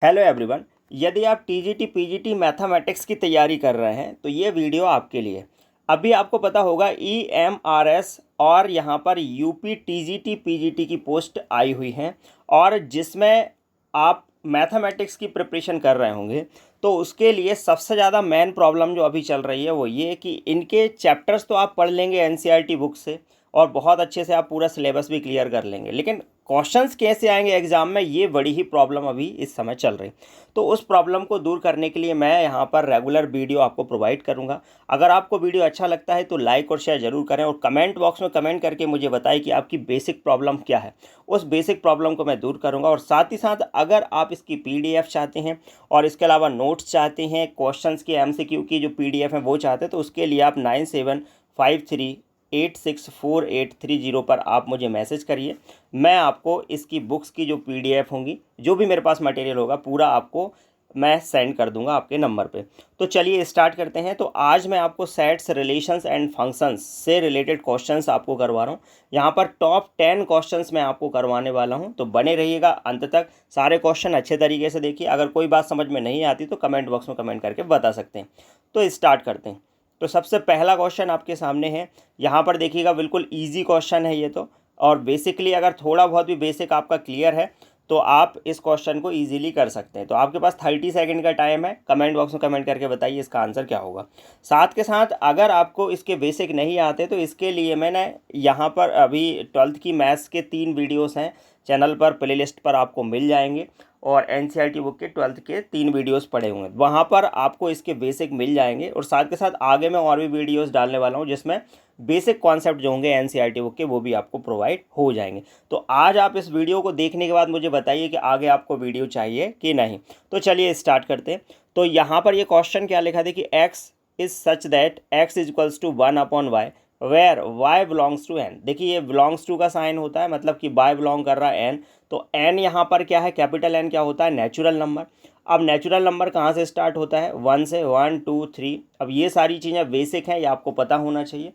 Hello everyone. यदि आप TGT PGT mathematics की तैयारी कर रहे हैं तो ये वीडियो आपके लिए। अभी आपको पता होगा ईएमआरएस और यहाँ पर यूपी टीजीटी पीजीटी की पोस्ट आई हुई हैं और जिसमें आप मैथमेटिक्स की प्रिपरेशन कर रहे होंगे तो उसके लिए सबसे ज़्यादा मेन प्रॉब्लम जो अभी चल रही है वो ये कि इनके चैप्टर्स तो आप पढ़ लेंगे एनसीईआरटी बुक से और बहुत अच्छे से आप पूरा सिलेबस भी क्लियर कर लेंगे, लेकिन क्वेश्चंस कैसे आएंगे एग्जाम में ये बड़ी ही प्रॉब्लम अभी इस समय चल रही। तो उस प्रॉब्लम को दूर करने के लिए मैं यहाँ पर रेगुलर वीडियो आपको प्रोवाइड करूँगा। अगर आपको वीडियो अच्छा लगता है तो लाइक और शेयर जरूर करें और कमेंट बॉक्स में कमेंट करके मुझे बताएं कि आपकी बेसिक प्रॉब्लम क्या है। उस बेसिक प्रॉब्लम को मैं दूर करूँगा और साथ ही साथ अगर आप इसकी PDF चाहते हैं और इसके अलावा नोट्स चाहते हैं, क्वेश्चन की MCQ की जो PDF है वो चाहते हैं, तो उसके लिए आप 9753864830 पर आप मुझे मैसेज करिए। मैं आपको इसकी बुक्स की जो PDF होंगी, जो भी मेरे पास मटेरियल होगा, पूरा आपको मैं सेंड कर दूंगा आपके नंबर पे। तो चलिए स्टार्ट करते हैं। तो आज मैं आपको सेट्स, रिलेशंस एंड फंक्शंस से रिलेटेड क्वेश्चंस आपको करवा रहा हूँ। यहाँ पर टॉप 10 क्वेश्चंस मैं आपको करवाने वाला हूँ, तो बने रहिएगा अंत तक। सारे क्वेश्चन अच्छे तरीके से देखिए। अगर कोई बात समझ में नहीं आती तो कमेंट बॉक्स में कमेंट करके बता सकते हैं। तो स्टार्ट करते हैं। तो सबसे पहला क्वेश्चन आपके सामने है। यहाँ पर देखिएगा, बिल्कुल ईजी क्वेश्चन है ये तो। और बेसिकली अगर थोड़ा बहुत भी बेसिक आपका क्लियर है तो आप इस क्वेश्चन को इजीली कर सकते हैं। तो आपके पास 30 सेकंड का टाइम है। कमेंट बॉक्स में कमेंट करके बताइए इसका आंसर क्या होगा। साथ के साथ अगर आपको इसके बेसिक नहीं आते तो इसके लिए मैंने यहाँ पर अभी 12th की मैथ्स के 3 वीडियोस हैं चैनल पर, प्लेलिस्ट पर आपको मिल जाएंगे। और एनसीईआरटी बुक के 12th के 3 वीडियोस पड़े हुए हैं, वहाँ पर आपको इसके बेसिक मिल जाएंगे। और साथ के साथ आगे मैं और भी वीडियोस डालने वाला हूँ जिसमें बेसिक कॉन्सेप्ट जो होंगे एनसीईआरटी बुक के वो भी आपको प्रोवाइड हो जाएंगे। तो आज आप इस वीडियो को देखने के बाद मुझे बताइए कि आगे आपको वीडियो चाहिए कि नहीं। तो चलिए स्टार्ट करते हैं। तो यहाँ पर ये क्वेश्चन क्या लिखा था कि x is such that x is equals to 1/y where y belongs to n। देखिए ये बिलोंग्स टू का साइन होता है, मतलब कि y बिलोंग कर रहा है n। तो n यहाँ पर क्या है, कैपिटल N क्या होता है, नेचुरल नंबर। अब नेचुरल नंबर कहाँ से स्टार्ट होता है, 1 से, 1 2 3। अब ये सारी चीज़ें बेसिक हैं, ये आपको पता होना चाहिए।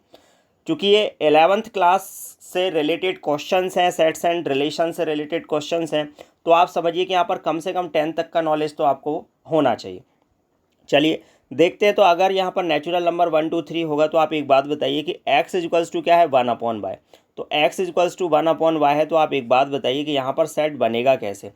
चूँकि ये 11th क्लास से रिलेटेड क्वेश्चंस हैं, सेट्स एंड रिलेशन से रिलेटेड क्वेश्चंस हैं, तो आप समझिए कि यहाँ पर कम से कम 10 तक का नॉलेज तो आपको होना चाहिए। चलिए देखते हैं। तो अगर यहाँ पर नेचुरल नंबर 1 2 3 होगा तो आप एक बात बताइए कि x इज इक्वल्स टू क्या है, 1/y। तो x is equals to 1/y है, तो आप एक बात बताइए कि यहाँ पर सेट बनेगा कैसे।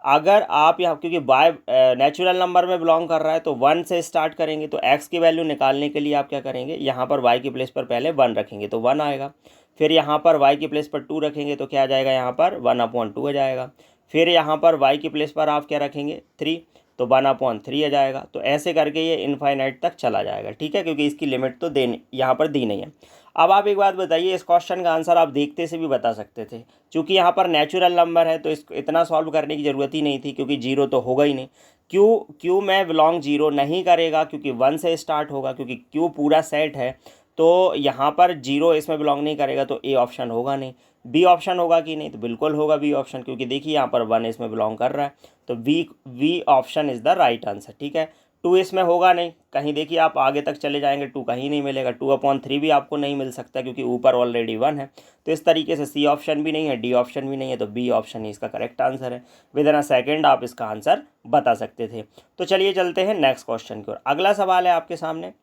अगर आप यहाँ, क्योंकि बाय नेचुरल नंबर में बिलोंग कर रहा है तो 1 से स्टार्ट करेंगे, तो x की वैल्यू निकालने के लिए आप क्या करेंगे, यहाँ पर y की प्लेस पर पहले 1 रखेंगे तो 1 आएगा। फिर यहाँ पर y की प्लेस पर 2 रखेंगे तो क्या आ जाएगा, यहाँ पर 1/2 आ जाएगा। फिर यहाँ पर y की प्लेस पर आप क्या रखेंगे, 3, तो 1/3 आ जाएगा। तो ऐसे करके ये इनफाइनाइट तक चला जाएगा, ठीक है, क्योंकि इसकी लिमिट तो यहाँ पर दी नहीं है। अब आप एक बात बताइए, इस क्वेश्चन का आंसर आप देखते से भी बता सकते थे। क्योंकि यहाँ पर नेचुरल नंबर है तो इसको इतना सॉल्व करने की ज़रूरत ही नहीं थी, क्योंकि जीरो तो होगा ही नहीं। क्यू में बिलोंग जीरो नहीं करेगा क्योंकि 1 से स्टार्ट होगा, क्योंकि क्यू पूरा सेट है। तो यहाँ पर जीरो इसमें बिलोंग नहीं करेगा, तो ए ऑप्शन होगा नहीं। बी ऑप्शन होगा कि नहीं, तो बिल्कुल होगा बी ऑप्शन, क्योंकि देखिए यहाँ पर 1 इसमें बिलोंग कर रहा है। तो B option is the right answer, ठीक है। 2 इसमें होगा नहीं, कहीं देखिए आप आगे तक चले जाएंगे 2 कहीं नहीं मिलेगा। 2/3 भी आपको नहीं मिल सकता क्योंकि ऊपर ऑलरेडी 1 है। तो इस तरीके से सी ऑप्शन भी नहीं है, डी ऑप्शन भी नहीं है, तो बी ऑप्शन ही इसका करेक्ट आंसर है। विद इन अ सेकेंड आप इसका आंसर बता सकते थे। तो चलिए चलते हैं नेक्स्ट क्वेश्चन की ओर। अगला सवाल है आपके सामने।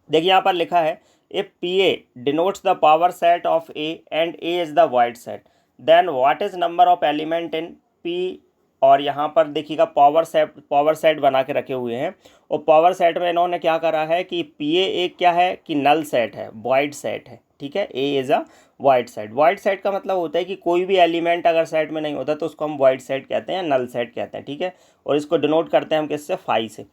देखिए यहाँ पर लिखा है, if PA denotes the power set of A and A is the void set, then what is number of element in P। और यहाँ पर देखिएगा पावर सेट बना के रखे हुए हैं, और पावर सेट में इन्होंने क्या करा है कि PA एक क्या है कि नल सेट है, void सेट है, ठीक है। A is a void set. void set का मतलब होता है कि कोई भी एलिमेंट अगर सेट में नहीं होता तो उसको हम void सेट कहते हैं, नल सेट कहते हैं, ठीक है। और इसको डिनोट करते हैं हम किससे, फाई से।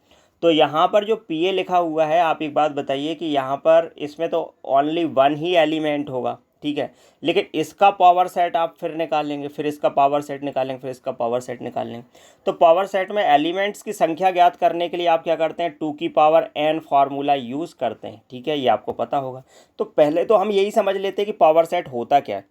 तो यहाँ पर जो PA लिखा हुआ है, आप एक बात बताइए कि यहाँ पर इसमें तो ओनली 1 ही एलिमेंट होगा, ठीक है। लेकिन इसका पावर सेट आप फिर निकालेंगे, फिर इसका पावर सेट निकालेंगे, फिर इसका पावर सेट निकालेंगे। तो पावर सेट में एलिमेंट्स की संख्या ज्ञात करने के लिए आप क्या करते हैं, 2 की पावर n फार्मूला यूज़ करते हैं, ठीक है, ये आपको पता होगा। तो पहले तो हम यही समझ लेते हैं कि पावर सेट होता क्या है।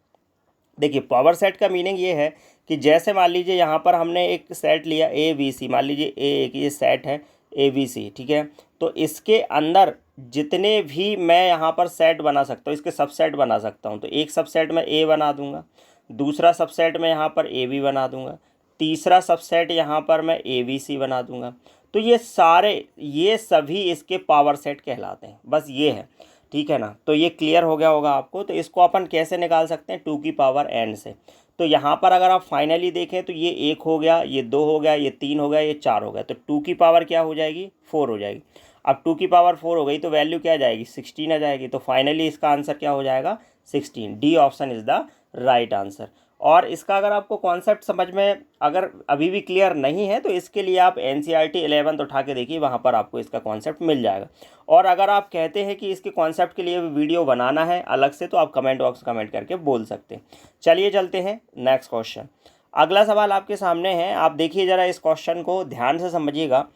देखिए पावर सेट का मीनिंग ये है कि जैसे मान लीजिए यहाँ पर हमने एक सेट लिया ABC, मान लीजिए एक ये सेट है ABC, ठीक है। तो इसके अंदर जितने भी मैं यहाँ पर सेट बना सकता हूँ, इसके सबसेट बना सकता हूँ। तो एक सबसेट में A बना दूंगा, दूसरा सबसेट में यहाँ पर AB बना दूंगा, तीसरा सबसेट यहाँ पर मैं ABC बना दूंगा। तो ये सभी इसके पावर सेट कहलाते हैं, बस ये है, ठीक है ना। तो ये क्लियर हो गया होगा आपको। तो इसको अपन कैसे निकाल सकते हैं, 2 की पावर n से। तो यहाँ पर अगर आप फाइनली देखें तो ये 1 हो गया, ये 2 हो गया, ये 3 हो गया, ये 4 हो गया। तो 2 की पावर क्या हो जाएगी, 4 हो जाएगी। अब 2 की पावर 4 हो गई तो वैल्यू क्या आ जाएगी, 16 आ जाएगी। तो फाइनली इसका आंसर क्या हो जाएगा, 16। D option is the right answer. और इसका अगर आपको कॉन्सेप्ट समझ में अगर अभी भी क्लियर नहीं है तो इसके लिए आप NCERT 11 उठा के देखिए, वहाँ पर आपको इसका कॉन्सेप्ट मिल जाएगा। और अगर आप कहते हैं कि इसके कॉन्सेप्ट के लिए वीडियो बनाना है अलग से तो आप कमेंट बॉक्स कमेंट करके बोल सकते हैं। चलिए चलते हैं नेक्स्ट क्वेश्चन। अगला सवाल आपके सामने है, आप देखिए ज़रा इस क्वेश्चन को ध्यान से समझिएगा।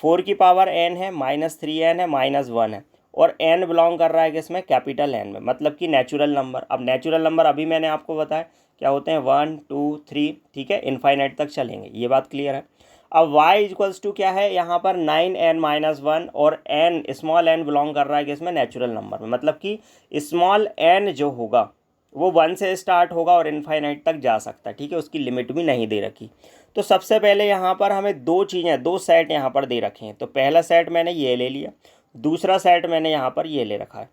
4 की पावर n है, -3n है, -1 है, और n बिलोंग कर रहा है किसमें, कैपिटल N में, मतलब कि नेचुरल नंबर। अब नेचुरल नंबर अभी मैंने आपको बताया क्या होते हैं, 1 2 3, ठीक है, इनफाइनाइट तक चलेंगे, ये बात क्लियर है। अब y इक्वल्स टू क्या है, यहाँ पर 9n-1, और n स्मॉल n बिलोंग कर रहा है किसमें, नेचुरल नंबर में, मतलब कि स्मॉल n जो होगा वो 1 से स्टार्ट होगा और इनफाइनाइट तक जा सकता है, ठीक है, उसकी लिमिट भी नहीं दे रखी। तो सबसे पहले यहाँ पर हमें दो सेट यहाँ पर दे रखे हैं। तो पहला सेट मैंने ये ले लिया, दूसरा सेट मैंने यहाँ पर ये ले रखा है।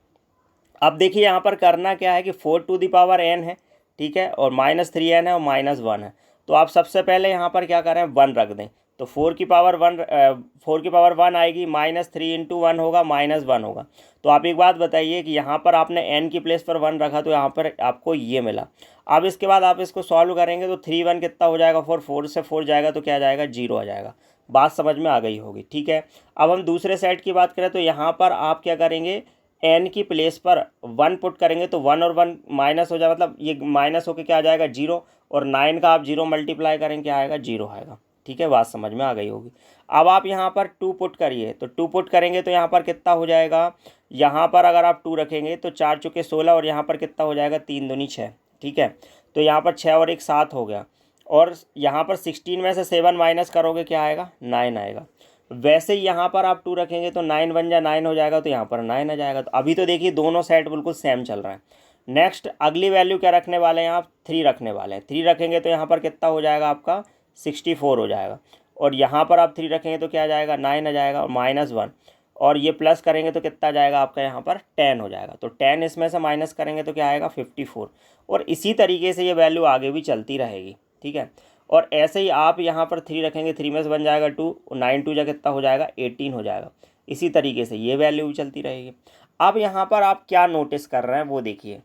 अब देखिए यहाँ पर करना क्या है कि 4 टू दी पावर n है, ठीक है, और -3n है और -1 है। तो आप सबसे पहले यहाँ पर क्या करें, 1 रख दें। तो 4 की पावर 1 आएगी, -3 इंटू 1 होगा, -1 होगा। तो आप एक बात बताइए कि यहाँ पर आपने n की प्लेस पर 1 रखा तो यहाँ पर आपको ये मिला। अब इसके बाद आप इसको सॉल्व करेंगे तो 3 1 कितना हो जाएगा, 4 से 4 जाएगा तो क्या आ जाएगा, 0 आ जाएगा। बात समझ में आ गई होगी, ठीक है। अब हम दूसरे सेट की बात करें तो यहाँ पर आप क्या करेंगे, n की प्लेस पर 1 पुट करेंगे तो 1 और 1 माइनस हो जाए, मतलब ये माइनस होकर क्या आ जाएगा, 0, और 9 का आप 0 मल्टीप्लाई करेंगे क्या आएगा, 0 आएगा, ठीक है, बात समझ में आ गई होगी। अब आप यहाँ पर 2 पुट करिए, तो 2 पुट करेंगे तो यहाँ पर कितना हो जाएगा, यहाँ पर अगर आप 2 रखेंगे तो 4 चुके 16, और यहाँ पर कितना हो जाएगा, 3 दूनी 6, ठीक है। तो यहाँ पर 6 और 1 7 हो गया, और यहाँ पर 16 में से 7 माइनस करोगे क्या आएगा, 9 आएगा। वैसे ही यहाँ पर आप 2 रखेंगे तो 9 बन जा 9 हो जाएगा, तो यहाँ पर 9 आ जाएगा। तो अभी तो देखिए दोनों सेट बिल्कुल सेम चल रहा है। नेक्स्ट अगली वैल्यू क्या रखने वाले हैं आप, 3 रखने वाले हैं। 3 रखेंगे तो यहाँ पर कितना हो जाएगा आपका, 64 हो जाएगा, और यहाँ पर आप 3 रखेंगे तो क्या आ जाएगा, 9 आ जाएगा, और -1, और ये प्लस करेंगे तो कितना आ जाएगा आपका, यहाँ पर 10 हो जाएगा। तो 10 इसमें से माइनस करेंगे तो क्या आएगा, 54। और इसी तरीके से ये वैल्यू आगे भी चलती रहेगी, ठीक है। और ऐसे ही आप यहाँ पर 3 रखेंगे, 3 में से बन जाएगा 2, 9 2 जा कितना हो जाएगा, 18 हो जाएगा। इसी तरीके से ये वैल्यू भी चलती रहेगी। अब यहाँ पर आप क्या नोटिस कर रहे हैं वो देखिए।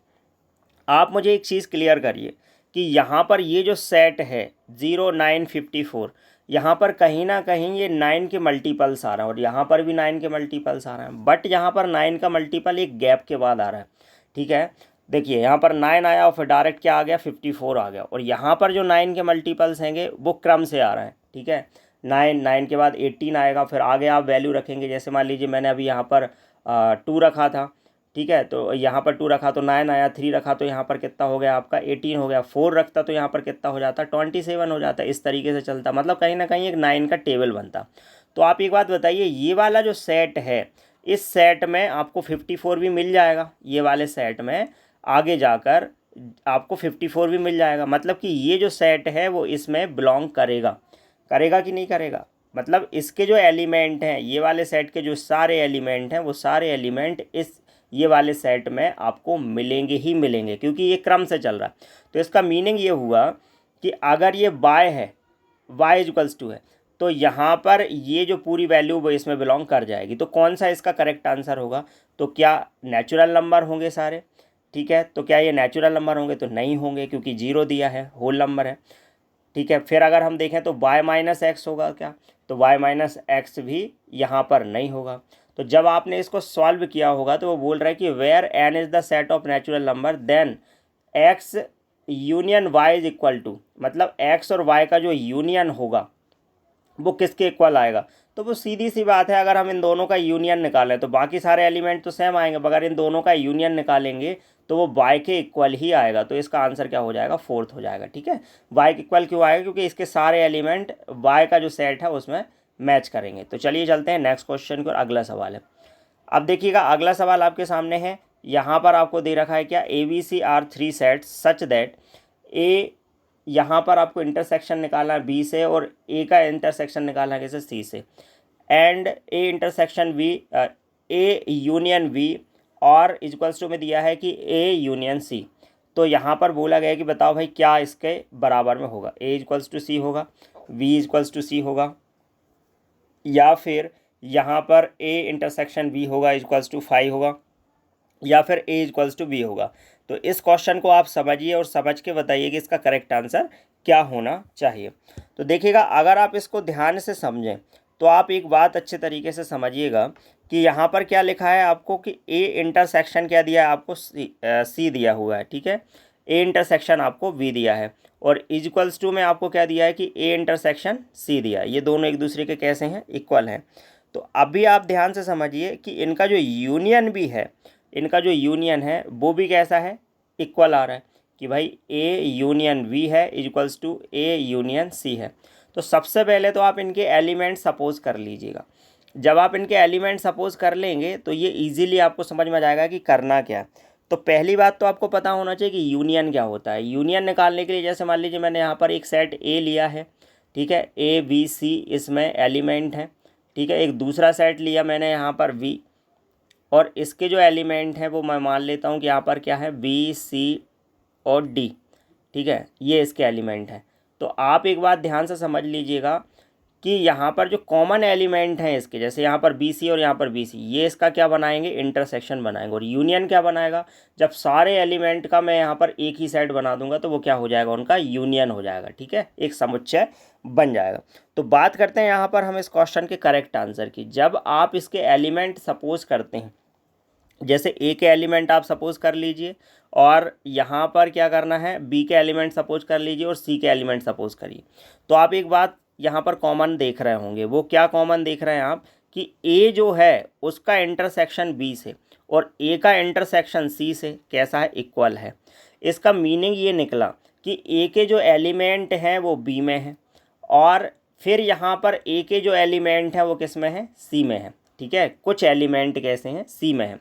आप मुझे एक चीज़ क्लियर करिए कि यहाँ पर ये जो सेट है 0 9 54, यहाँ पर कहीं ना कहीं ये 9 के मल्टीपल्स आ रहे हैं, और यहाँ पर भी 9 के मल्टीपल्स आ रहे हैं, बट यहाँ पर 9 का मल्टीपल एक गैप के बाद आ रहा है, ठीक है। देखिए यहाँ पर 9 आया और फिर डायरेक्ट क्या आ गया, 54 आ गया, और यहाँ पर जो 9 के मल्टीपल्स हैंगे वो क्रम से आ रहे हैं, ठीक है। 9 के बाद 18 आएगा, फिर आगे आप वैल्यू रखेंगे, जैसे मान लीजिए मैंने अभी यहाँ पर 2 रखा था, ठीक है, तो यहाँ पर 2 रखा तो 9 आया, 3 रखा तो यहाँ पर कितना हो गया आपका, 18 हो गया, 4 रखता तो यहाँ पर कितना हो जाता, 27 हो जाता। इस तरीके से चलता, मतलब कहीं ना कहीं एक 9 का टेबल बनता। तो आप एक बात बताइए, ये वाला जो सेट है, इस सेट में आपको 54 भी मिल जाएगा, ये वाले सेट में आगे जाकर आपको 54 भी मिल जाएगा, मतलब कि ये जो सेट है वो इसमें बिलोंग करेगा, करेगा कि नहीं करेगा। मतलब इसके जो एलिमेंट हैं, ये वाले सेट के जो सारे एलिमेंट हैं, वो सारे एलिमेंट इस ये वाले सेट में आपको मिलेंगे ही मिलेंगे, क्योंकि ये क्रम से चल रहा है। तो इसका मीनिंग ये हुआ कि अगर ये y है, y इक्वल्स टू है, तो यहाँ पर ये जो पूरी वैल्यू वो इसमें बिलोंग कर जाएगी। तो कौन सा इसका करेक्ट आंसर होगा, तो क्या नेचुरल नंबर होंगे सारे, ठीक है। तो क्या ये नेचुरल नंबर होंगे, तो नहीं होंगे, क्योंकि 0 दिया है, होल नंबर है, ठीक है। फिर अगर हम देखें तो y माइनस एक्स होगा क्या, तो y माइनस एक्स भी यहाँ पर नहीं होगा। तो जब आपने इसको सॉल्व किया होगा तो वो बोल रहा है कि where n is the set of natural number then x union y is equal to, मतलब x और y का जो यूनियन होगा वो किसके इक्वल आएगा। तो वो सीधी सी बात है, अगर हम इन दोनों का यूनियन निकालें तो बाकी सारे एलिमेंट तो सेम आएंगे, मगर इन दोनों का यूनियन निकालेंगे तो वो y के इक्वल ही आएगा। तो इसका आंसर क्या हो जाएगा, 4th हो जाएगा, ठीक है। y के इक्वल क्यों आएगा, क्योंकि इसके सारे एलिमेंट y का जो सेट है उसमें मैच करेंगे। तो चलिए चलते हैं नेक्स्ट क्वेश्चन को, अगला सवाल है। अब देखिएगा अगला सवाल आपके सामने है, यहाँ पर आपको दे रखा है क्या, ABC are 3 sets such that A यहाँ पर आपको इंटरसेक्शन निकालना है बी से और ए का इंटरसेक्शन निकालना है कैसे, सी से, and A intersection B, A union B और इक्वल्स टू में दिया है कि ए यूनियन सी। तो यहाँ पर बोला गया है कि बताओ भाई क्या इसके बराबर में होगा, ए इक्वल्स टू सी होगा, वी इक्वल्स टू सी होगा, या फिर यहाँ पर ए इंटरसेक्शन बी होगा इक्वल्स टू 5 होगा, या फिर ए इक्वल्स टू बी होगा। तो इस क्वेश्चन को आप समझिए और समझ के बताइए कि इसका करेक्ट आंसर क्या होना चाहिए। तो देखिएगा, अगर आप इसको ध्यान से समझें तो आप एक बात अच्छे तरीके से समझिएगा कि यहाँ पर क्या लिखा है आपको कि ए इंटरसेक्शन क्या दिया है आपको, सी दिया हुआ है, ठीक है, ए इंटरसेक्शन आपको वी दिया है, और इक्वल्स टू में आपको क्या दिया है कि ए इंटरसेक्शन सी दिया है। ये दोनों एक दूसरे के कैसे हैं, इक्वल हैं। तो अभी आप ध्यान से समझिए कि इनका जो यूनियन भी है, इनका जो यूनियन है वो भी कैसा है, इक्वल आ रहा है कि भाई ए यूनियन वी है equals to A union C है। तो सबसे पहले तो आप इनके एलिमेंट सपोज कर लीजिएगा। जब आप इनके एलिमेंट सपोज कर लेंगे तो ये इजीली आपको समझ में आ जाएगा कि करना क्या है। तो पहली बात तो आपको पता होना चाहिए कि यूनियन क्या होता है। यूनियन निकालने के लिए जैसे मान लीजिए मैंने यहाँ पर एक सेट ए लिया है, ठीक है, ए बी सी इसमें एलिमेंट है, ठीक है, एक दूसरा सेट लिया मैंने यहाँ पर वी, और इसके जो एलिमेंट हैं वो मैं मान लेता हूँ कि यहाँ पर क्या है, बी सी और डी, ठीक है, ये इसके एलिमेंट हैं। तो आप एक बात ध्यान से समझ लीजिएगा कि यहाँ पर जो कॉमन एलिमेंट हैं इसके, जैसे यहाँ पर बी सी और यहाँ पर बी सी, ये इसका क्या बनाएंगे, इंटरसेक्शन बनाएंगे। और यूनियन क्या बनाएगा, जब सारे एलिमेंट का मैं यहाँ पर एक ही सेट बना दूंगा तो वो क्या हो जाएगा, उनका यूनियन हो जाएगा, ठीक है, एक समुच्चय बन जाएगा। तो बात करते हैं यहाँ पर हम इस क्वेश्चन के करेक्ट आंसर की। जब आप इसके एलिमेंट सपोज करते हैं, जैसे ए के एलिमेंट आप सपोज कर लीजिए और यहाँ पर क्या करना है, बी के एलिमेंट सपोज कर लीजिए और सी के एलिमेंट सपोज करिए। तो आप एक बात यहाँ पर कॉमन देख रहे होंगे, वो क्या कॉमन देख रहे हैं आप कि ए जो है उसका इंटरसेक्शन बी से और ए का इंटरसेक्शन सी से कैसा है, इक्वल है। इसका मीनिंग ये निकला कि ए के जो एलिमेंट हैं वो बी में है और फिर यहाँ पर ए के जो एलिमेंट हैं वो किस में है, सी में है, ठीक है, कुछ एलिमेंट कैसे हैं, सी में है।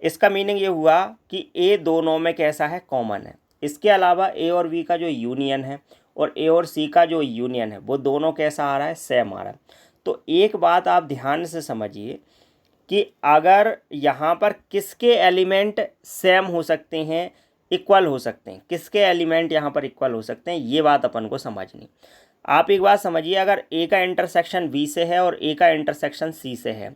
इसका मीनिंग ये हुआ कि ए दोनों में कैसा है, कॉमन है। इसके अलावा ए और बी का जो यूनियन है और ए और सी का जो यूनियन है वो दोनों कैसा आ रहा है, सेम आ रहा है। तो एक बात आप ध्यान से समझिए कि अगर यहाँ पर किसके एलिमेंट सेम हो सकते हैं, इक्वल हो सकते हैं, किसके एलिमेंट यहाँ पर इक्वल हो सकते हैं, ये बात अपन को समझनी। आप एक बात समझिए, अगर ए का इंटरसेक्शन बी से है और ए का इंटरसेक्शन सी से है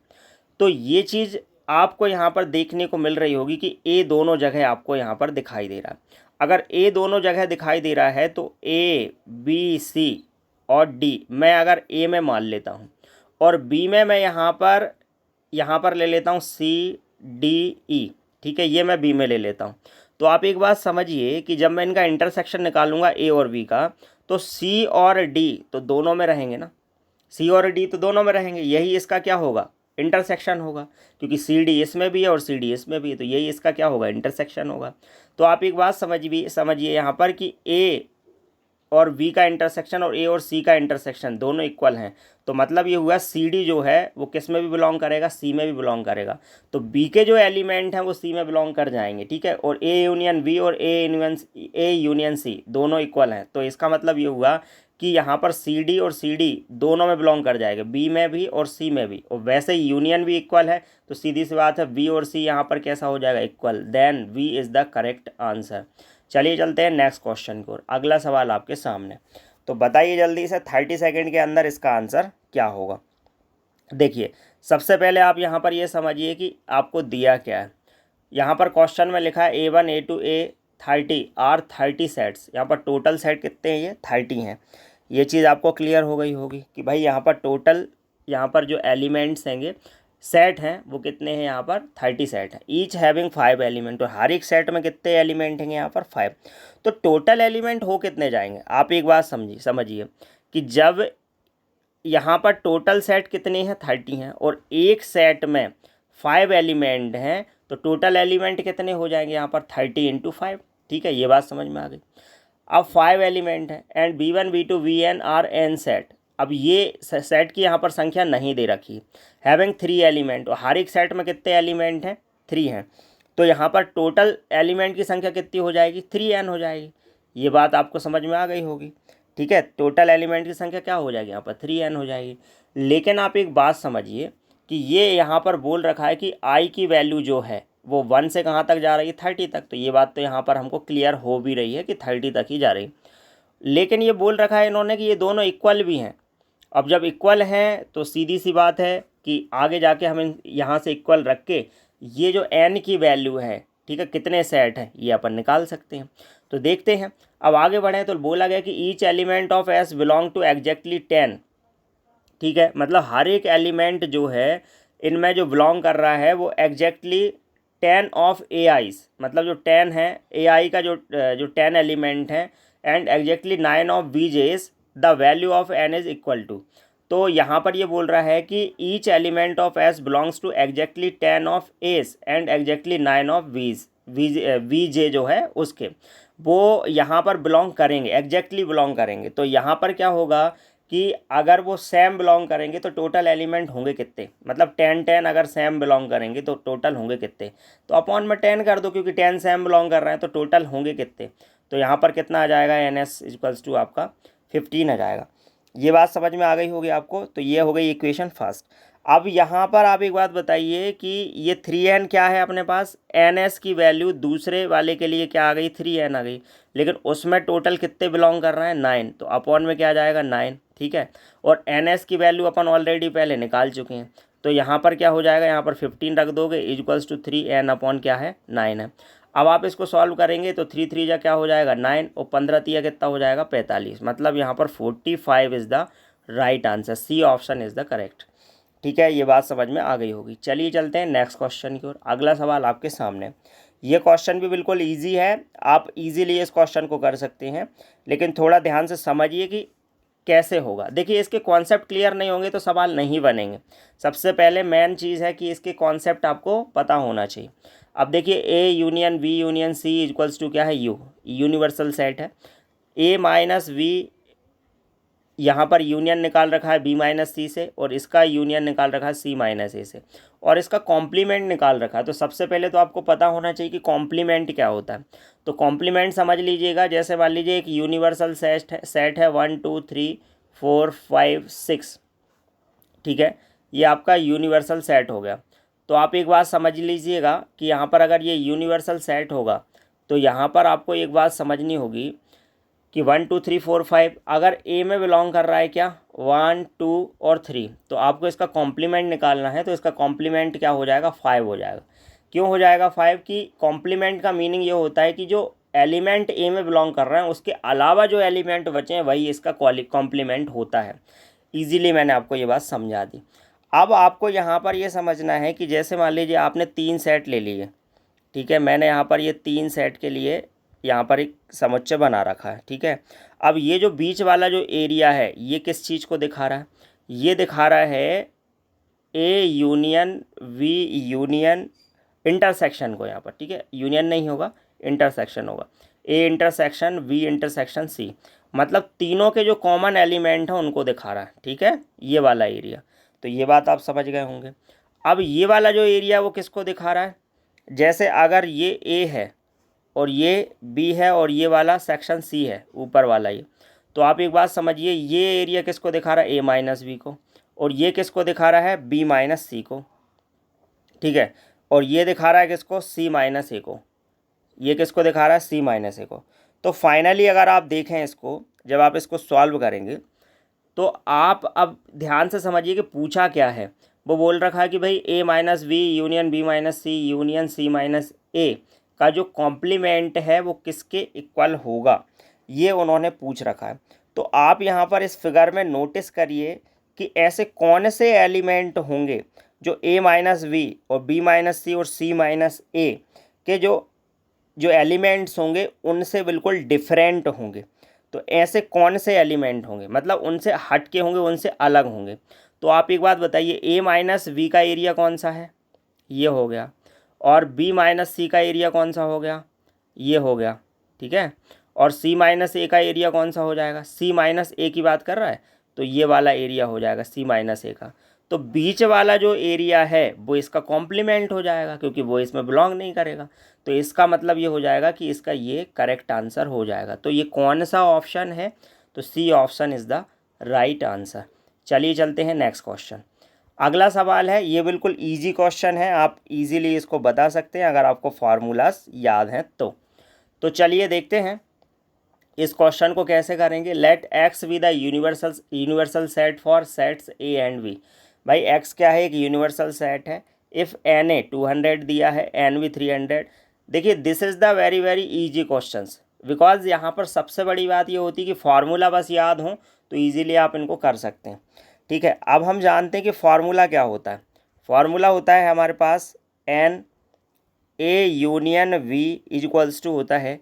तो ये चीज़ आपको यहाँ पर देखने को मिल रही होगी कि ए दोनों जगह आपको यहाँ पर दिखाई दे रहा है। अगर ए दोनों जगह दिखाई दे रहा है तो ए बी सी और डी मैं अगर ए में मान लेता हूँ और बी में मैं यहाँ पर ले लेता हूँ सी डी ई, ठीक है, ये मैं बी में ले लेता हूँ। तो आप एक बात समझिए कि जब मैं इनका इंटरसेक्शन निकालूंगा ए और बी का तो सी और डी तो दोनों में रहेंगे ना, सी और डी तो दोनों में रहेंगे, यही इसका क्या होगा, इंटरसेक्शन होगा, क्योंकि सी डी इसमें भी है और सी डी इसमें भी है, तो यही इसका क्या होगा, इंटरसेक्शन होगा। तो आप एक बात समझिए यहाँ पर कि ए और बी का इंटरसेक्शन और ए और सी का इंटरसेक्शन दोनों इक्वल हैं। तो मतलब ये हुआ सी डी जो है वो किस में भी बिलोंग करेगा, सी में भी बिलोंग करेगा। तो बी के जो एलिमेंट हैं वो सी में बिलोंग कर जाएंगे, ठीक है, और ए यूनियन बी और ए यूनियन सी दोनों इक्वल हैं। तो इसका मतलब ये हुआ कि यहाँ पर सी डी और सी डी दोनों में बिलोंग कर जाएगा, बी में भी और सी में भी, और वैसे ही यूनियन भी इक्वल है। तो सीधी सी बात है बी और सी यहाँ पर कैसा हो जाएगा, equal. Then B is the correct answer. चलिए चलते हैं नेक्स्ट क्वेश्चन को। अगला सवाल आपके सामने, तो बताइए जल्दी से 30 सेकंड के अंदर इसका आंसर क्या होगा। देखिए, सबसे पहले आप यहाँ पर ये समझिए कि आपको दिया क्या है। यहाँ पर क्वेश्चन में लिखा है A1 A2 A30 are 30 sets. यहाँ पर टोटल सेट कितने हैं, ये 30 हैं। ये चीज़ आपको क्लियर हो गई होगी कि भाई यहाँ पर टोटल यहाँ पर जो एलिमेंट्स हैंगे, सेट हैं, वो कितने हैं, यहाँ पर 30 सेट हैं, ईच हैविंग 5 एलिमेंट। और हर एक सेट में कितने एलिमेंट हैं, यहाँ पर 5। तो टोटल एलिमेंट हो कितने जाएंगे, आप एक बात समझिए कि जब यहाँ पर टोटल सेट कितने हैं, 30 हैं, और एक सेट में 5 एलिमेंट हैं, तो टोटल एलिमेंट कितने हो जाएंगे, यहाँ पर 30 इंटू 5, ठीक है, ये बात समझ में आ गई। अब 5 एलिमेंट हैं and B1 B2 Vn are n set. अब ये सेट की यहाँ पर संख्या नहीं दे रखी, हैविंग 3 एलिमेंट, और हर एक सेट में कितने एलिमेंट हैं, 3 हैं। तो यहाँ पर टोटल एलिमेंट की संख्या कितनी हो जाएगी, 3n हो जाएगी। ये बात आपको समझ में आ गई होगी, ठीक है। टोटल एलिमेंट की संख्या क्या हो जाएगी यहाँ पर 3n हो जाएगी। लेकिन आप एक बात समझिए कि ये यहाँ पर बोल रखा है कि i की वैल्यू जो है वो 1 से कहाँ तक जा रही है 30 तक, तो ये बात तो यहाँ पर हमको क्लियर हो भी रही है कि 30 तक ही जा रही। लेकिन ये बोल रखा है इन्होंने कि ये दोनों इक्वल भी हैं। अब जब इक्वल हैं तो सीधी सी बात है कि आगे जाके हम यहाँ से इक्वल रख के ये जो n की वैल्यू है, ठीक है, कितने सेट हैं ये अपन निकाल सकते हैं। तो देखते हैं, अब आगे बढ़ें तो बोला गया कि each element of S belong to exactly 10, ठीक है, मतलब हर एक एलिमेंट जो है इनमें जो बिलोंग कर रहा है वो एग्जैक्टली 10 ऑफ ए आईज, मतलब जो 10 है ए आई का जो 10 एलिमेंट है, and exactly 9 of V J's the value of n is equal to. तो यहाँ पर ये बोल रहा है कि each element of S belongs to exactly 10 of S and exactly 9 of V's, V J जो है उसके वो यहाँ पर बिलोंग करेंगे, एग्जैक्टली बिलोंग करेंगे। तो यहाँ पर क्या होगा कि अगर वो सेम बिलोंग करेंगे तो टोटल एलिमेंट होंगे कितने, मतलब 10 अगर सेम बिलोंग करेंगे तो टोटल होंगे कितने, तो अपॉन में 10 कर दो क्योंकि 10 सेम बिलोंग कर रहे हैं तो टोटल होंगे कितने। तो यहाँ पर कितना आ जाएगा एन एस इक्वल्स टू आपका 15 आ जाएगा। ये बात समझ में आ गई होगी आपको। तो ये हो गई इक्वेशन फर्स्ट। अब यहाँ पर आप एक बात बताइए कि ये 3n क्या है अपने पास, एन एस की वैल्यू दूसरे वाले के लिए क्या आ गई 3n आ गई, लेकिन उसमें टोटल कितने बिलोंग कर रहे हैं 9, तो अपॉन में क्या आ जाएगा 9, ठीक है। और एन एस की वैल्यू अपन ऑलरेडी पहले निकाल चुके हैं, तो यहाँ पर क्या हो जाएगा, यहाँ पर 15 रख दोगे इक्वल्स टू 3n अपॉन क्या है 9 है। अब आप इसको सॉल्व करेंगे तो 3 3 जा क्या हो जाएगा 9 और 15 तिया कितना हो जाएगा 45, मतलब यहाँ पर 45 is the right answer, C option is the correct, ठीक है। ये बात समझ में आ गई होगी। चलिए चलते हैं नेक्स्ट क्वेश्चन की ओर। अगला सवाल आपके सामने, ये क्वेश्चन भी बिल्कुल इजी है, आप इजीली इस क्वेश्चन को कर सकते हैं, लेकिन थोड़ा ध्यान से समझिए कि कैसे होगा। देखिए इसके कॉन्सेप्ट क्लियर नहीं होंगे तो सवाल नहीं बनेंगे। सबसे पहले मेन चीज़ है कि इसके कॉन्सेप्ट आपको पता होना चाहिए। अब देखिए A union B union C equals to क्या है यू, यूनिवर्सल सेट है। ए माइनस वी यहाँ पर यूनियन निकाल रखा है बी माइनस सी से, और इसका यूनियन निकाल रखा है सी माइनस ए से, और इसका कॉम्प्लीमेंट निकाल रखा है। तो सबसे पहले तो आपको पता होना चाहिए कि कॉम्प्लीमेंट क्या होता है। तो कॉम्प्लीमेंट समझ लीजिएगा, जैसे मान लीजिए एक यूनिवर्सल सेट है 1 2 3 4 5 6, ठीक है, ये आपका यूनिवर्सल सेट हो गया। तो आप एक बात समझ लीजिएगा कि यहाँ पर अगर ये यूनिवर्सल सेट होगा तो यहाँ पर आपको एक बात समझनी होगी कि 1 2 3 4 5 अगर ए में बिलोंग कर रहा है क्या 1 2 और 3, तो आपको इसका कॉम्प्लीमेंट निकालना है, तो इसका कॉम्प्लीमेंट क्या हो जाएगा 5 हो जाएगा। क्यों हो जाएगा 5 की कॉम्प्लीमेंट का मीनिंग ये होता है कि जो एलिमेंट ए में बिलोंग कर रहे हैं उसके अलावा जो एलिमेंट बचे हैं वही इसका कॉम्प्लीमेंट होता है। ईजीली मैंने आपको ये बात समझा दी। अब आपको यहाँ पर ये समझना है कि जैसे मान लीजिए आपने 3 सेट ले लिए, ठीक है, मैंने यहाँ पर ये 3 सेट के लिए यहाँ पर एक समुच्चय बना रखा है, ठीक है। अब ये जो बीच वाला जो एरिया है ये किस चीज़ को दिखा रहा है, ये दिखा रहा है A union B union intersection को यहाँ पर, ठीक है, यूनियन नहीं होगा इंटरसेक्शन होगा, A intersection B intersection C, मतलब तीनों के जो कॉमन एलिमेंट हैं उनको दिखा रहा है, ठीक है, ये वाला एरिया। तो ये बात आप समझ गए होंगे। अब ये वाला जो एरिया वो किसको दिखा रहा है, जैसे अगर ये ए है और ये बी है और ये वाला सेक्शन सी है ऊपर वाला ये, तो आप एक बात समझिए ये एरिया किसको दिखा रहा है ए माइनस बी को, और ये किसको दिखा रहा है बी माइनस सी को, ठीक है, और ये दिखा रहा है किसको सी माइनस ए को, ये किसको दिखा रहा है सी माइनस ए को। तो फाइनली अगर आप देखें इसको, जब आप इसको सॉल्व करेंगे तो आप अब ध्यान से समझिए कि पूछा क्या है। वो बोल रखा है कि भाई A minus B union B minus C union C minus A का जो कॉम्प्लीमेंट है वो किसके इक्वल होगा, ये उन्होंने पूछ रखा है। तो आप यहाँ पर इस फिगर में नोटिस करिए कि ऐसे कौन से एलिमेंट होंगे जो ए माइनस वी और बी माइनस सी और सी माइनस ए के जो एलिमेंट्स होंगे उनसे बिल्कुल डिफरेंट होंगे। तो ऐसे कौन से एलिमेंट होंगे, मतलब उनसे हट के होंगे, उनसे अलग होंगे। तो आप एक बात बताइए ए माइनस वी का एरिया कौन सा है, ये हो गया, और बी माइनस सी का एरिया कौन सा हो गया, ये हो गया, ठीक है, और सी माइनस ए का एरिया कौन सा हो जाएगा, सी माइनस ए की बात कर रहा है तो ये वाला एरिया हो जाएगा C-A का। तो बीच वाला जो एरिया है वो इसका कॉम्प्लीमेंट हो जाएगा क्योंकि वो इसमें बिलोंग नहीं करेगा। तो इसका मतलब ये हो जाएगा कि इसका ये करेक्ट आंसर हो जाएगा। तो ये कौन सा ऑप्शन है? तो C option is the right answer. चलिए चलते हैं नेक्स्ट क्वेश्चन। अगला सवाल है, ये बिल्कुल इजी क्वेश्चन है, आप इजीली इसको बता सकते हैं अगर आपको फार्मूलाज याद हैं तो चलिए देखते हैं इस क्वेश्चन को कैसे करेंगे। Let x be the universal set for sets A and B. भाई एक्स क्या है? एक यूनिवर्सल सेट है। इफ़ एन ए 200 दिया है, एन बी 300। देखिए this is the very very easy questions, because यहाँ पर सबसे बड़ी बात ये होती है कि फार्मूला बस याद हो तो ईजिली आप इनको कर सकते हैं। ठीक है, अब हम जानते हैं कि फार्मूला क्या होता है। फार्मूला होता है हमारे पास N A union V is equals to होता है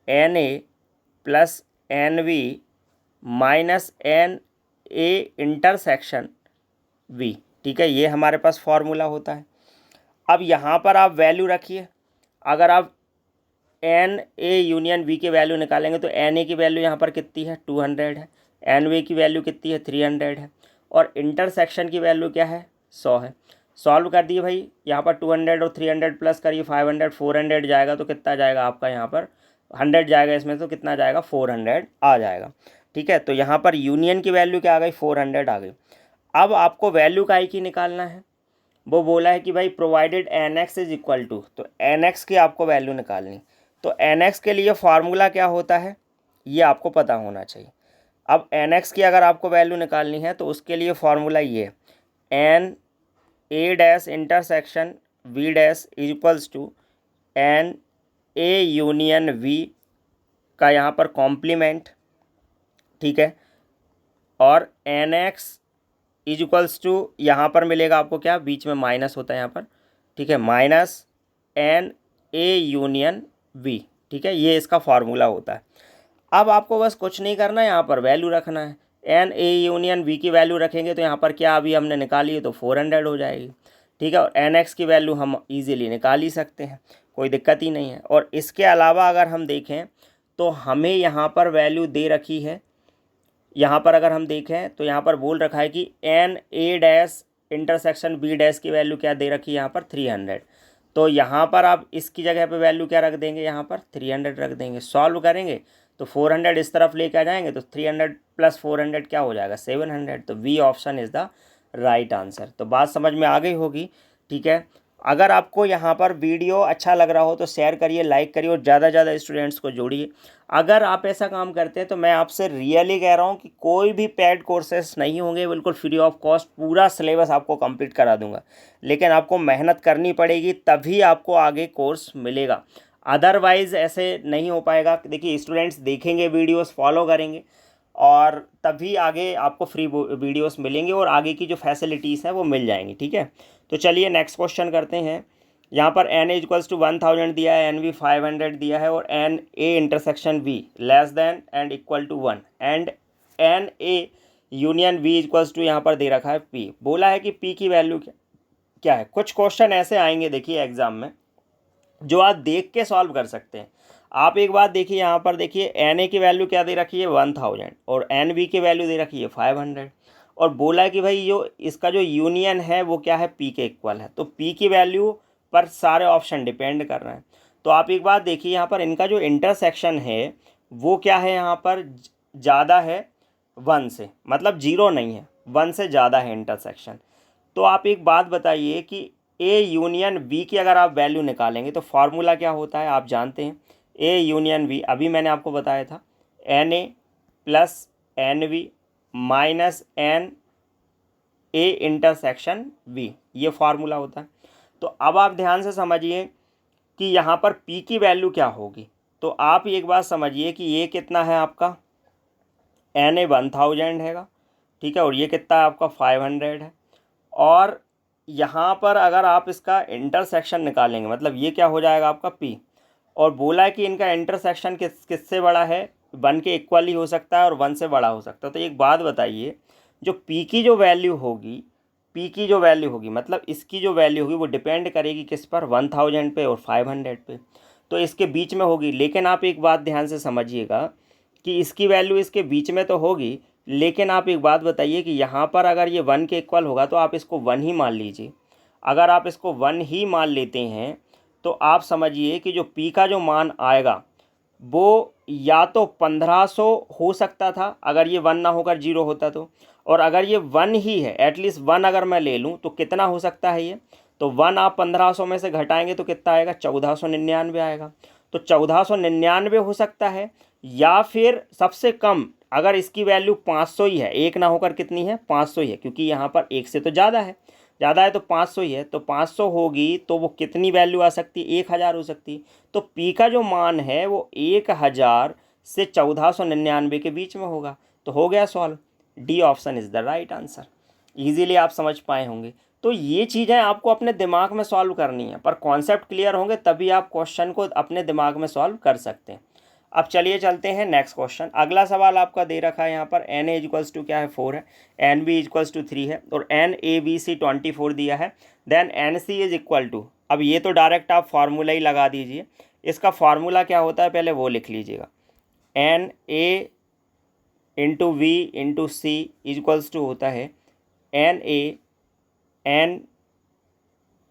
N A plus N V minus N A intersection V. ठीक है, ये हमारे पास फार्मूला होता है। अब यहाँ पर आप वैल्यू रखिए। अगर आप एन ए यूनियन वी की वैल्यू निकालेंगे तो एन ए की वैल्यू यहाँ पर कितनी है? 200 है। एन वी की वैल्यू कितनी है? 300 है। और इंटरसेक्शन की वैल्यू क्या है? 100 है। सॉल्व कर दिए भाई, यहाँ पर 200 और 300 प्लस करिए 500, 400 जाएगा तो कितना जाएगा आपका? यहाँ पर 100 जाएगा इसमें, तो कितना जाएगा? 400 आ जाएगा। ठीक है, तो यहाँ पर यूनियन की वैल्यू क्या आ गई? 400 आ गई। अब आपको वैल्यू का की निकालना है। वो बोला है कि भाई provided n x is equal to, तो एन एक्स की आपको वैल्यू निकालनी। तो एन एक्स के लिए फार्मूला क्या होता है ये आपको पता होना चाहिए। अब एन एक्स की अगर आपको वैल्यू निकालनी है तो उसके लिए फार्मूला ये है, N A dash intersection B dash is equals to n A union B का यहाँ पर कॉम्प्लीमेंट। ठीक है, और n x is equals to यहाँ पर मिलेगा आपको क्या? बीच में माइनस होता है यहाँ पर। ठीक है, minus N A union B. ठीक है, ये इसका फार्मूला होता है। अब आपको बस कुछ नहीं करना है, यहाँ पर वैल्यू रखना है। एन ए यूनियन वी की वैल्यू रखेंगे तो यहाँ पर क्या अभी हमने निकाली है तो 400 हो जाएगी। ठीक है, और एन एक्स की वैल्यू हम इजीली निकाल ही सकते हैं, कोई दिक्कत ही नहीं है। और इसके अलावा अगर हम देखें तो हमें यहाँ पर वैल्यू दे रखी है। यहाँ पर अगर हम देखें तो यहाँ पर बोल रखा है कि n A dash intersection B dash की वैल्यू क्या दे रखी है? यहाँ पर 300। तो यहाँ पर आप इसकी जगह पे वैल्यू क्या रख देंगे? यहाँ पर 300 रख देंगे। सॉल्व करेंगे तो 400 इस तरफ लेके आ जाएंगे तो 300 प्लस 400 क्या हो जाएगा? 700। तो B option is the right answer. तो बात समझ में आ गई होगी। ठीक है, अगर आपको यहाँ पर वीडियो अच्छा लग रहा हो तो शेयर करिए, लाइक करिए और ज़्यादा से ज़्यादा स्टूडेंट्स को जोड़िए। अगर आप ऐसा काम करते हैं तो मैं आपसे रियली कह रहा हूँ कि कोई भी पेड कोर्सेस नहीं होंगे, बिल्कुल फ्री ऑफ कॉस्ट पूरा सिलेबस आपको कंप्लीट करा दूंगा। लेकिन आपको मेहनत करनी पड़ेगी, तभी आपको आगे कोर्स मिलेगा, अदरवाइज़ ऐसे नहीं हो पाएगा। देखिए स्टूडेंट्स देखेंगे वीडियोस, फॉलो करेंगे और तभी आगे आपको फ्री वीडियोस मिलेंगे और आगे की जो फैसिलिटीज़ हैं वो मिल जाएंगी। ठीक है, तो चलिए नेक्स्ट क्वेश्चन करते हैं। यहाँ पर एन ए इक्वल्स टू 1000 दिया है, एन वी 500 दिया है और n A intersection B less than and equal to 1 and n A union B equals to यहाँ पर दे रखा है पी। बोला है कि पी की वैल्यू क्या है। कुछ क्वेश्चन ऐसे आएंगे देखिए एग्जाम में जो आप देख के सॉल्व कर सकते हैं। आप एक बात देखिए, यहाँ पर देखिए एन ए की वैल्यू क्या दे रखी है? 1000 और एन बी की वैल्यू दे रखी है 500 और बोला है कि भाई जो इसका जो यूनियन है वो क्या है? पी के इक्वल है। तो पी की वैल्यू पर सारे ऑप्शन डिपेंड कर रहे हैं। तो आप एक बात देखिए, यहाँ पर इनका जो इंटरसेक्शन है वो क्या है? यहाँ पर ज़्यादा है 1 से, मतलब 0 नहीं है, 1 से ज़्यादा है इंटरसेक्शन। तो आप एक बात बताइए कि ए यूनियन बी की अगर आप वैल्यू निकालेंगे तो फार्मूला क्या होता है? आप जानते हैं ए यूनियन बी, अभी मैंने आपको बताया था, n A plus N V minus N A intersection B, ये फार्मूला होता है। तो अब आप ध्यान से समझिए कि यहाँ पर P की वैल्यू क्या होगी। तो आप एक बात समझिए कि ये कितना है आपका? एन ए 1000 हैगा। ठीक है, और ये कितना है आपका? 500 है। और यहाँ पर अगर आप इसका इंटरसेक्शन निकालेंगे मतलब ये क्या हो जाएगा आपका? P। और बोला है कि इनका इंटरसेक्शन किससे बड़ा है? 1 के इक्वल ही हो सकता है और 1 से बड़ा हो सकता है। तो एक बात बताइए, जो P की जो वैल्यू होगी, P की जो वैल्यू होगी मतलब इसकी जो वैल्यू होगी वो डिपेंड करेगी किस पर? 1000 पे और 500 पे। तो इसके बीच में होगी। लेकिन आप एक बात ध्यान से समझिएगा कि इसकी वैल्यू इसके बीच में तो होगी, लेकिन आप एक बात बताइए कि यहाँ पर अगर ये 1 के इक्वल होगा तो आप इसको 1 ही मान लीजिए। अगर आप इसको 1 ही मान लेते हैं तो आप समझिए कि जो पी का जो मान आएगा वो या तो 1500 हो सकता था अगर ये 1 ना होकर 0 होता तो, और अगर ये 1 ही है, एटलीस्ट 1 अगर मैं ले लूँ तो कितना हो सकता है ये, तो 1 आप 1500 में से घटाएंगे तो कितना आएगा, 1499 आएगा। तो 1499 हो सकता है, या फिर सबसे कम अगर इसकी वैल्यू 500 ही है, एक ना होकर कितनी है, 500 ही है, क्योंकि यहाँ पर एक से तो ज़्यादा है तो 500 ही है, तो 500 होगी तो वो कितनी वैल्यू आ सकती है, 1000 हो सकती है। तो पी का जो मान है वो 1000 से 1499 के बीच में होगा। तो हो गया solve, D option is the right answer. Easily आप समझ पाए होंगे। तो ये चीज़ें आपको अपने दिमाग में सॉल्व करनी है, पर कॉन्सेप्ट क्लियर होंगे तभी आप क्वेश्चन को अपने दिमाग में सॉल्व कर सकते हैं। अब चलिए चलते हैं नेक्स्ट क्वेश्चन। अगला सवाल आपका दे रखा है यहाँ पर, एन ए इक्वल्स टू क्या है, 4 है, एन बी इक्वल्स टू 3 है, और एन ए बी सी 24 दिया है, then n C is equal to, अब ये तो डायरेक्ट आप फार्मूला ही लगा दीजिए। इसका फार्मूला क्या होता है पहले वो लिख लीजिएगा, n A into B into C equals to होता है N A n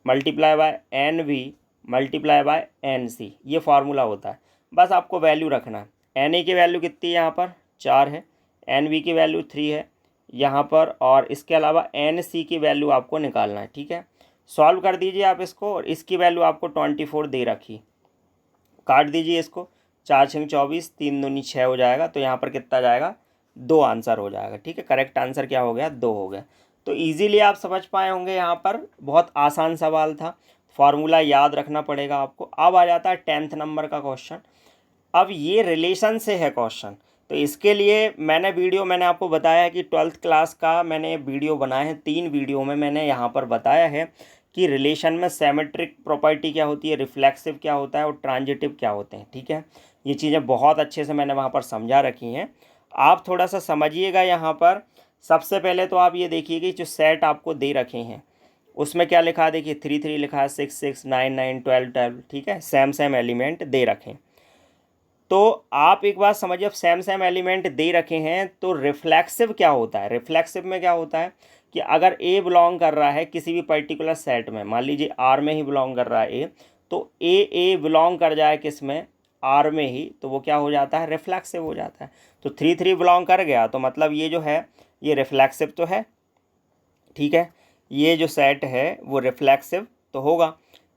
multiply by n B multiply by n C, ये फार्मूला होता है। बस आपको वैल्यू रखना है, एन ए की वैल्यू कितनी है यहाँ पर 4 है, एन वी की वैल्यू 3 है यहाँ पर, और इसके अलावा एन सी की वैल्यू आपको निकालना है। ठीक है, सॉल्व कर दीजिए आप इसको, और इसकी वैल्यू आपको 24 दे रखी, काट दीजिए इसको, 4 6 24, 3 दूनी 6 हो जाएगा, तो यहाँ पर कितना जाएगा, 2 आंसर हो जाएगा। ठीक है, करेक्ट आंसर क्या हो गया, 2 हो गया। तो ईजीली आप समझ पाए होंगे, यहाँ पर बहुत आसान सवाल था, फार्मूला याद रखना पड़ेगा आपको। अब आ जाता है 10th नंबर का क्वेश्चन। अब ये रिलेशन से है क्वेश्चन, तो इसके लिए मैंने आपको बताया कि 12th क्लास का मैंने वीडियो बनाए हैं, 3 वीडियो में मैंने यहाँ पर बताया है कि रिलेशन में सिमेट्रिक प्रॉपर्टी क्या होती है, रिफ्लेक्सिव क्या होता है और ट्रांजिटिव क्या होते हैं। ठीक है, ये चीज़ें बहुत अच्छे से मैंने वहाँ पर समझा रखी हैं, आप थोड़ा सा समझिएगा। यहाँ पर सबसे पहले तो आप ये देखिए कि जो सेट आपको दे रखे हैं उसमें क्या लिखा है, देखिए 3 3 लिखा है, 6 6 9 9 12 12। ठीक है, सेम एलिमेंट दे रखें। तो आप एक बात समझिए, अब सेम एलिमेंट दे रखे हैं तो रिफ्लेक्सिव क्या होता है, रिफ्लेक्सिव में क्या होता है कि अगर ए बिलोंग कर रहा है किसी भी पर्टिकुलर सेट में, मान लीजिए आर में ही बिलोंग कर रहा है ए, तो ए बिलोंग कर जाए किस में, आर में ही, तो वो क्या हो जाता है, रिफ्लेक्सिव हो जाता है। तो 3 3 बिलोंग कर गया तो मतलब ये जो है ये रिफ्लेक्सिव तो है। ठीक है, ये जो सेट है वो रिफ्लेक्सिव तो होगा।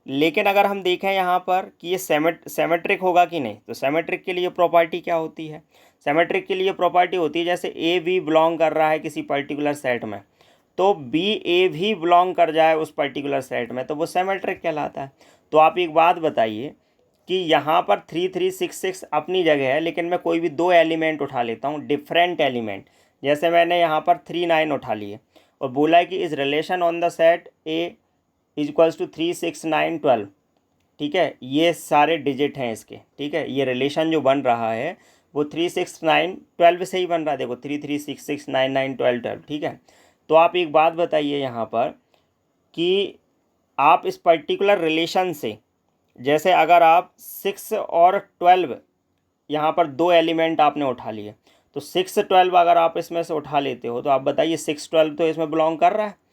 लेकिन अगर हम देखें यहाँ पर कि ये सेमेट्रिक होगा कि नहीं, तो सेमेट्रिक के लिए प्रॉपर्टी क्या होती है, सेमेट्रिक के लिए प्रॉपर्टी होती है जैसे ए बी बिलोंग कर रहा है किसी पर्टिकुलर सेट में, तो बी ए भी बिलोंग कर जाए उस पर्टिकुलर सेट में तो वो सेमेट्रिक कहलाता है। तो आप एक बात बताइए कि यहाँ पर 3 3 6 6 अपनी जगह है, लेकिन मैं कोई भी 2 एलिमेंट उठा लेता हूँ, डिफरेंट एलिमेंट, जैसे मैंने यहाँ पर 3 9 उठा लिए और बोला है कि इस relation on the set A equals to 3 6 9 12। ठीक है, ये सारे डिजिट हैं इसके। ठीक है, ये रिलेशन जो बन रहा है वो 3 6 9 12 से ही बन रहा है, देखो 3 3 6 6 9 9 12 12। ठीक है, तो आप एक बात बताइए यहाँ पर कि आप इस पर्टिकुलर रिलेशन से, जैसे अगर आप 6 और 12 यहाँ पर 2 एलिमेंट आपने उठा लिए, तो 6 12 अगर आप इसमें से उठा लेते हो तो आप बताइए 6 12 तो इसमें बिलोंग कर रहा है।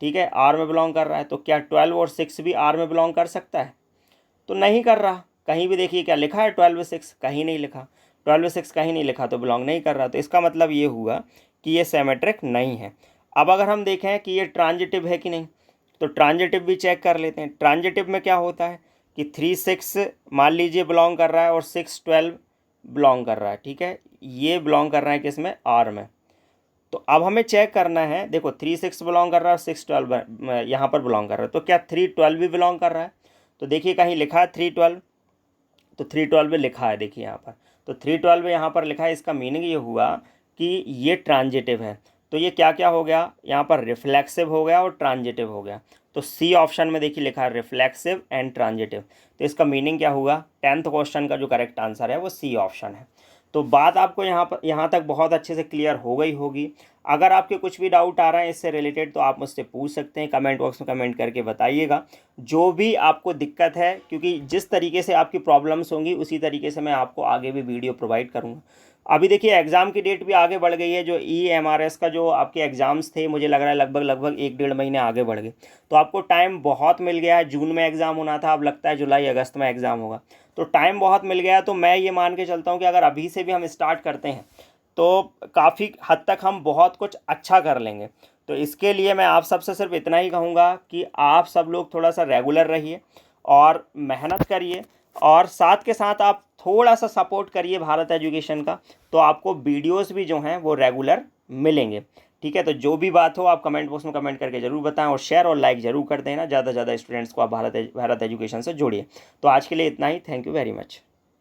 ठीक है, आर में बिलोंग कर रहा है, तो क्या 12 और 6 भी आर में बिलोंग कर सकता है, तो नहीं कर रहा। कहीं भी देखिए क्या लिखा है, 12 6 कहीं नहीं लिखा, 12 6 कहीं नहीं लिखा, तो बिलोंग नहीं कर रहा। तो इसका मतलब ये हुआ कि ये सिमेट्रिक नहीं है। अब अगर हम देखें कि ये ट्रांजिटिव है कि नहीं, तो ट्रांजिटिव भी चेक कर लेते हैं। ट्रांजिटिव में क्या होता है कि 3 6 मान लीजिए बिलोंग कर रहा है और 6 12 बिलोंग कर रहा है। ठीक है, ये बिलोंग कर रहा है किसमें, आर में। तो अब हमें चेक करना है, देखो 3 6 बिलोंग कर रहा है, 6 12 यहाँ पर बिलोंग कर रहा है, तो क्या 3 12 भी बिलोंग कर रहा है, तो देखिए कहीं लिखा है 3 12, तो 3 12 में लिखा है, देखिए यहाँ पर, तो 3 12 यहाँ पर लिखा है। इसका मीनिंग ये हुआ कि ये ट्रांजिटिव है। तो ये क्या क्या हो गया, यहाँ पर रिफ्लेक्सिव हो गया और ट्रांजिटिव हो गया। तो सी ऑप्शन में देखिए लिखा है रिफ्लेक्सिव एंड ट्रांजिटिव, तो इसका मीनिंग क्या हुआ, 10th क्वेश्चन का जो करेक्ट आंसर है वो सी ऑप्शन है। तो बात आपको यहाँ तक बहुत अच्छे से क्लियर हो गई होगी। अगर आपके कुछ भी डाउट आ रहा है इससे रिलेटेड तो आप मुझसे पूछ सकते हैं, कमेंट बॉक्स में कमेंट करके बताइएगा जो भी आपको दिक्कत है, क्योंकि जिस तरीके से आपकी प्रॉब्लम्स होंगी उसी तरीके से मैं आपको आगे भी वीडियो प्रोवाइड करूँगा। अभी देखिए एग्ज़ाम की डेट भी आगे बढ़ गई है। जो EMRS का जो आपके एग्ज़ाम्स थे, मुझे लग रहा है लगभग 1-1.5 महीने आगे बढ़ गए। तो आपको टाइम बहुत मिल गया है। जून में एग्ज़ाम होना था, अब लगता है जुलाई अगस्त में एग्ज़ाम होगा। तो टाइम बहुत मिल गया है। तो मैं ये मान के चलता हूँ कि अगर अभी से भी हम स्टार्ट करते हैं तो काफ़ी हद तक हम बहुत कुछ अच्छा कर लेंगे। तो इसके लिए मैं आप सबसे सिर्फ इतना ही कहूँगा कि आप सब लोग थोड़ा सा रेगुलर रहिए और मेहनत करिए, और साथ के साथ आप थोड़ा सा सपोर्ट करिए भारत एजुकेशन का, तो आपको वीडियोस भी जो हैं वो रेगुलर मिलेंगे। ठीक है, तो जो भी बात हो आप कमेंट बॉक्स में कमेंट करके ज़रूर बताएं, और शेयर और लाइक ज़रूर कर देना। ज़्यादा से ज़्यादा स्टूडेंट्स को आप भारत एजुकेशन से जोड़िए। तो आज के लिए इतना ही। Thank you very much.